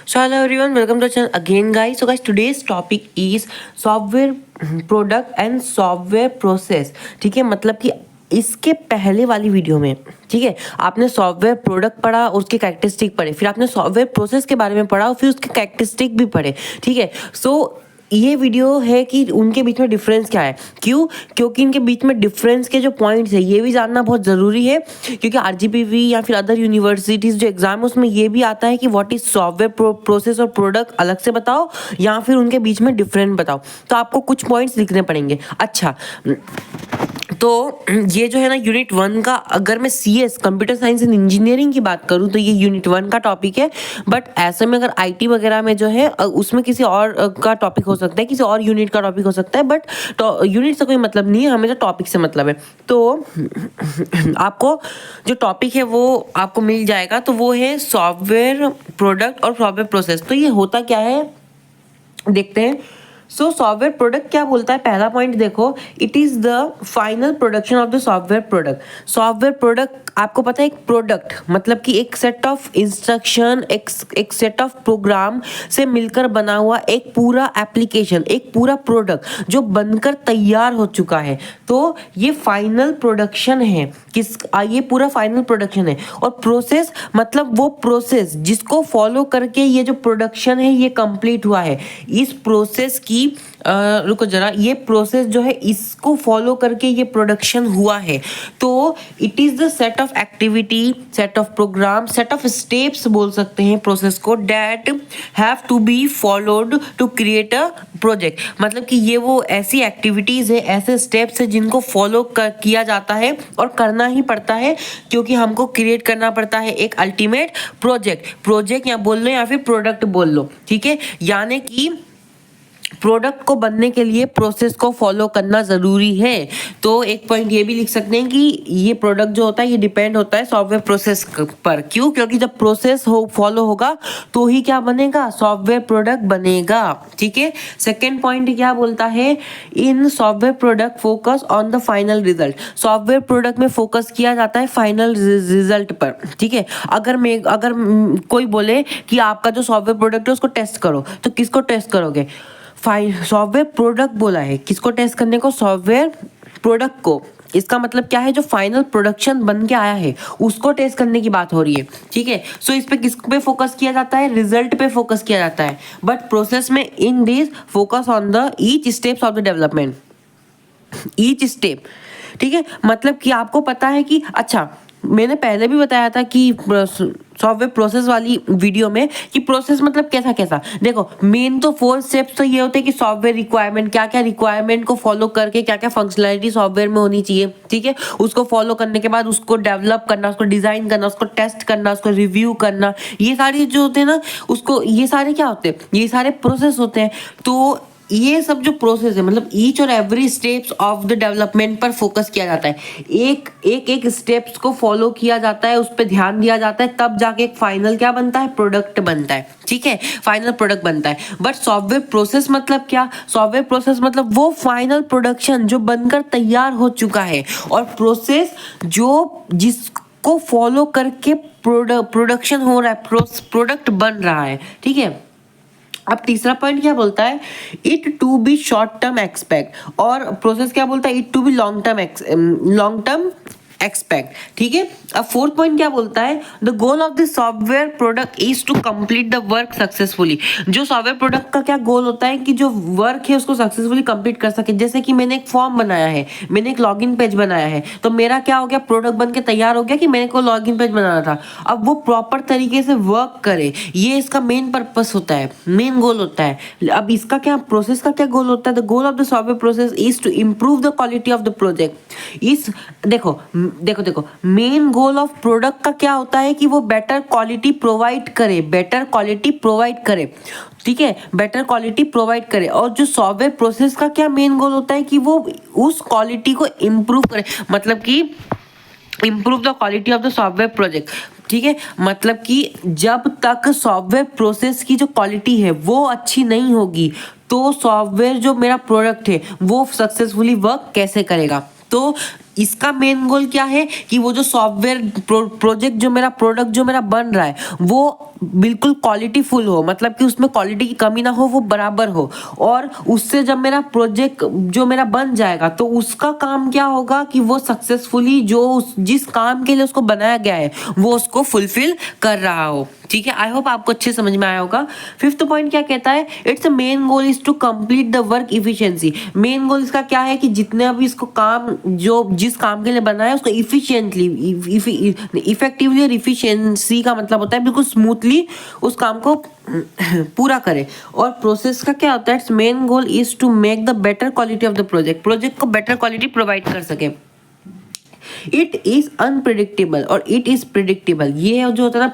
So hello everyone, welcome to the channel again guys. So guys, today's topic is software product and software process. ठीक है, मतलब कि इसके पहले वाली वीडियो में, ठीक है, आपने सॉफ्टवेयर प्रोडक्ट पढ़ा और उसके कैरेक्टरिस्टिक पढ़े, फिर आपने सॉफ्टवेयर प्रोसेस के बारे में पढ़ा और फिर उसके कैरेक्टरिस्टिक भी पढ़े। ठीक है, सो ये वीडियो है कि उनके बीच में डिफरेंस क्या है। क्यों? क्योंकि इनके बीच में डिफरेंस के जो पॉइंट्स है ये भी जानना बहुत ज़रूरी है, क्योंकि आरजीपीवी या फिर अदर यूनिवर्सिटीज़ जो एग्जाम है उसमें ये भी आता है कि व्हाट इज सॉफ्टवेयर प्रोसेस और प्रोडक्ट अलग से बताओ या फिर उनके बीच में डिफरेंट बताओ। तो आपको कुछ पॉइंट्स लिखने पड़ेंगे। अच्छा, तो ये जो है ना यूनिट 1 का, अगर मैं CS computer science and engineering की बात करूँ तो ये यूनिट 1 का टॉपिक है। बट ऐसे में अगर IT वगैरह में जो है उसमें किसी और का टॉपिक हो सकता है, किसी और यूनिट का टॉपिक हो सकता है। बट यूनिट से कोई मतलब नहीं है, हमें तो टॉपिक से मतलब है। तो आपको जो टॉपिक है वो आपको मिल जाएगा, तो वो है सॉफ्टवेयर प्रोडक्ट और सॉफ्टवेयर प्रोसेस। तो ये होता क्या है देखते हैं। सॉफ्टवेयर प्रोडक्ट क्या बोलता है, पहला पॉइंट देखो, it is the final production of the software product. Software product आपको पता है एक प्रोडक्ट मतलब कि एक सेट ऑफ इंस्ट्रक्शन, एक सेट ऑफ प्रोग्राम से मिलकर बना हुआ एक पूरा एप्लीकेशन, एक पूरा प्रोडक्ट जो बनकर तैयार हो चुका है। तो ये फाइनल प्रोडक्शन है, ये पूरा फाइनल प्रोडक्शन है। और प्रोसेस मतलब वो प्रोसेस जिसको फॉलो करके ये जो प्रोडक्शन है ये कंप्लीट हुआ है। इस प्रोसेस की रुको जरा, ये प्रोसेस जो है इसको फॉलो करके ये प्रोडक्शन हुआ है। तो it is the set of activity, set of program, set of steps बोल सकते हैं प्रोसेस को, that have to be followed to create a project. मतलब कि ये वो ऐसी एक्टिविटीज है, ऐसे स्टेप्स है जिनको फॉलो किया जाता है और करना ही पड़ता है, क्योंकि हमको क्रिएट करना पड़ता है एक अल्टीमेट प्रोजेक्ट या बोल लो या फिर प्रोडक्ट बोल लो। ठीक है, यानी कि प्रोडक्ट को बनने के लिए प्रोसेस को फॉलो करना ज़रूरी है। तो एक पॉइंट ये भी लिख सकते हैं कि ये प्रोडक्ट जो होता है ये डिपेंड होता है सॉफ्टवेयर प्रोसेस पर। क्यों? क्योंकि जब प्रोसेस फॉलो होगा तो ही क्या बनेगा, सॉफ्टवेयर प्रोडक्ट बनेगा। ठीक है, सेकेंड पॉइंट क्या बोलता है, in software product focus on the final result. Software product में फोकस किया जाता है फाइनल रिजल्ट पर। ठीक है, अगर कोई बोले कि आपका जो सॉफ्टवेयर प्रोडक्ट है उसको टेस्ट करो, तो किसको टेस्ट करोगे? सॉफ्टवेयर प्रोडक्ट बोला है, किसको टेस्ट करने को? सॉफ्टवेयर प्रोडक्ट को। इसका मतलब क्या है, जो फाइनल प्रोडक्शन बन के आया है उसको टेस्ट करने की बात हो रही है। ठीक है, सो इस पे किस पे फोकस किया जाता है? रिजल्ट पे फोकस किया जाता है। बट प्रोसेस में in this focus on the each steps of the development, each step. ठीक है, मतलब कि आपको पता है कि, अच्छा मैंने पहले भी बताया था कि सॉफ्टवेयर प्रोसेस वाली वीडियो में कि प्रोसेस मतलब कैसा कैसा। देखो, मेन तो 4 स्टेप्स तो ये होते हैं कि सॉफ्टवेयर रिक्वायरमेंट, क्या क्या रिक्वायरमेंट को फॉलो करके क्या क्या फंक्शनैलिटी सॉफ्टवेयर में होनी चाहिए। ठीक है, उसको फॉलो करने के बाद उसको डेवलप करना, उसको डिजाइन करना, उसको टेस्ट करना, उसको रिव्यू करना, ये सारी जो होते हैं ना, उसको ये सारे क्या होते हैं, ये सारे प्रोसेस होते हैं। तो ये सब जो प्रोसेस है मतलब ईच और every steps of the development पर फोकस किया जाता है। एक स्टेप्स को फॉलो किया जाता है, उस पर ध्यान दिया जाता है, तब जाके एक फाइनल क्या बनता है, प्रोडक्ट बनता है। ठीक है, फाइनल प्रोडक्ट बनता है। बट सॉफ्टवेयर प्रोसेस मतलब क्या? सॉफ्टवेयर प्रोसेस मतलब वो फाइनल प्रोडक्शन जो बनकर तैयार हो चुका है, और प्रोसेस जो जिसको फॉलो करके प्रोडक्शन हो रहा है, प्रोडक्ट बन रहा है। ठीक है, अब तीसरा पॉइंट क्या बोलता है, it to be short term expect. और प्रोसेस क्या बोलता है, इट टू बी लॉन्ग टर्म एक्सपेक्ट। ठीक है, अब फोर्थ पॉइंट क्या बोलता है, the goal of the software product is to complete the work successfully. जो सॉफ्टवेयर प्रोडक्ट का क्या गोल होता है कि जो वर्क है उसको सक्सेसफुली कंप्लीट कर सके। जैसे कि मैंने एक फॉर्म बनाया है, मैंने एक लॉगिन पेज बनाया है, तो मेरा क्या हो गया, प्रोडक्ट बन के तैयार हो गया कि मैंने को लॉगिन पेज बनाना था। अब वो प्रॉपर तरीके से वर्क करे, ये इसका मेन पर्पस होता है, मेन गोल होता है। अब इसका क्या, प्रोसेस का क्या गोल होता है, the goal of the software process is to improve the quality of the project. इस देखो मेन गोल ऑफ प्रोडक्ट का क्या होता है कि वो बेटर क्वालिटी प्रोवाइड करे, ठीक है, बेटर क्वालिटी प्रोवाइड करे। और जो सॉफ्टवेयर प्रोसेस का क्या मेन गोल होता है कि वो उस क्वालिटी को इम्प्रूव करे, मतलब कि improve the quality of the software project. ठीक है, मतलब कि जब तक सॉफ्टवेयर प्रोसेस की जो क्वालिटी है वो अच्छी नहीं होगी, तो सॉफ्टवेयर जो मेरा प्रोडक्ट है वो सक्सेसफुली वर्क कैसे करेगा। तो इसका मेन गोल क्या है कि वो जो सॉफ्टवेयर प्रोजेक्ट जो मेरा प्रोडक्ट जो मेरा बन रहा है वो बिल्कुल क्वालिटी फुल हो, मतलब कि उसमें क्वालिटी की कमी ना हो, वो बराबर हो। और उससे जब मेरा प्रोजेक्ट जो मेरा बन जाएगा तो उसका काम क्या होगा कि वो सक्सेसफुली जिस काम के लिए उसको बनाया गया है वो उसको फुलफिल कर रहा हो। ठीक है, आई होप आपको अच्छे समझ में आया होगा। फिफ्थ पॉइंट क्या कहता है, it's main goal is to complete the work efficiency. Main goal इसका क्या है कि जितने अभी इसको काम जो जिस काम के लिए बना है उसको इफिशियंटली, इफेक्टिवली और इफिशियंसी का मतलब होता है बिल्कुल स्मूथली उस काम को पूरा करे। और प्रोसेस का क्या होता है, it's main goal is to make the better quality of the project को बेटर क्वालिटी प्रोवाइड कर सके। इट इज अनप्रिडिक्टेबल और इट इज प्रिडिक्टेबल। ये जो होता है ना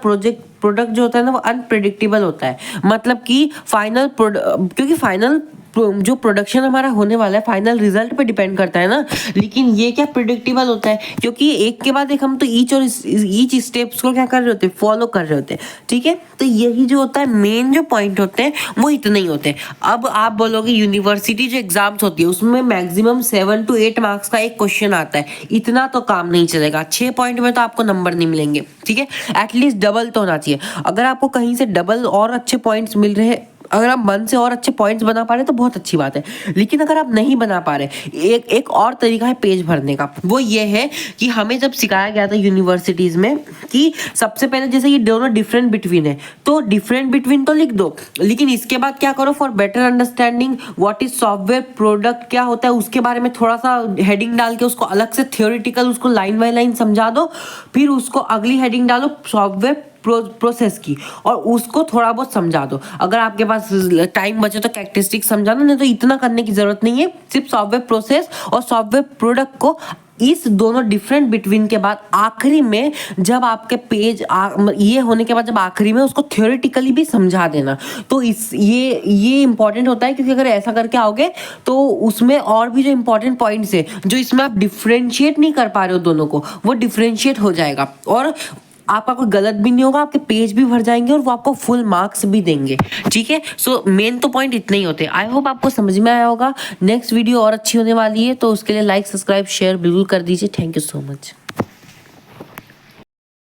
प्रोडक्ट जो होता है ना वो अनप्रिडिक्टेबल होता है, मतलब कि क्योंकि फाइनल जो प्रोडक्शन हमारा होने वाला है फाइनल रिजल्ट पे डिपेंड करता है ना, लेकिन ये क्या प्रिडिक्टेबल होता है क्योंकि एक के बाद एक हम तो ईच स्टेप्स को क्या कर रहे होते हैं, फॉलो कर रहे होते हैं। ठीक है, तो यही जो होता है मेन जो पॉइंट होते हैं वो इतने ही होते हैं। अब आप बोलोगे यूनिवर्सिटी जो एग्जाम्स होती है उसमें मैक्सिमम 7 to 8 मार्क्स का एक क्वेश्चन आता है, इतना तो काम नहीं चलेगा, 6 पॉइंट में तो आपको नंबर नहीं मिलेंगे। ठीक है, एटलीस्ट डबल तो होना चाहिए। अगर आपको कहीं से डबल और अच्छे पॉइंट्स मिल रहे हैं, अगर आप मन से और अच्छे पॉइंट्स बना पा रहे तो बहुत अच्छी बात है, लेकिन अगर आप नहीं बना पा रहे, एक और तरीका है पेज भरने का। वो ये है कि हमें जब सिखाया गया था यूनिवर्सिटीज में कि सबसे पहले जैसे ये दोनों डिफरेंट बिटवीन है तो डिफरेंट बिटवीन तो लिख दो, लेकिन इसके बाद क्या करो, for better understanding what is software product क्या होता है उसके बारे में थोड़ा सा हेडिंग डाल के उसको अलग से थियोरिटिकल उसको लाइन बाय लाइन समझा दो, फिर उसको अगली हेडिंग डालो सॉफ्टवेयर प्रोसेस की और उसको थोड़ा बहुत समझा दो। अगर आपके पास टाइम बचे तो कैरेक्टरिस्टिक समझाना, नहीं तो इतना करने की जरूरत नहीं है। सिर्फ सॉफ्टवेयर प्रोसेस और सॉफ्टवेयर प्रोडक्ट को इस दोनों डिफरेंट बिटवीन के बाद आखिरी में जब आपके पेज ये होने के बाद जब आखिरी में उसको थियोरेटिकली भी समझा देना, तो ये इंपॉर्टेंट होता है क्योंकि अगर ऐसा करके आओगे तो उसमें और भी जो इंपॉर्टेंट पॉइंट्स है जो इसमें आप डिफ्रेंशिएट नहीं कर पा रहे हो दोनों को, वो डिफ्रेंशिएट हो जाएगा और आपका कोई गलत भी नहीं होगा, आपके पेज भी भर जाएंगे और वो आपको फुल मार्क्स भी देंगे। ठीक है, सो मेन तो पॉइंट इतने ही होते हैं। आई होप आपको समझ में आया होगा। नेक्स्ट वीडियो और अच्छी होने वाली है तो उसके लिए लाइक सब्सक्राइब शेयर बिल्कुल कर दीजिए। Thank you so much.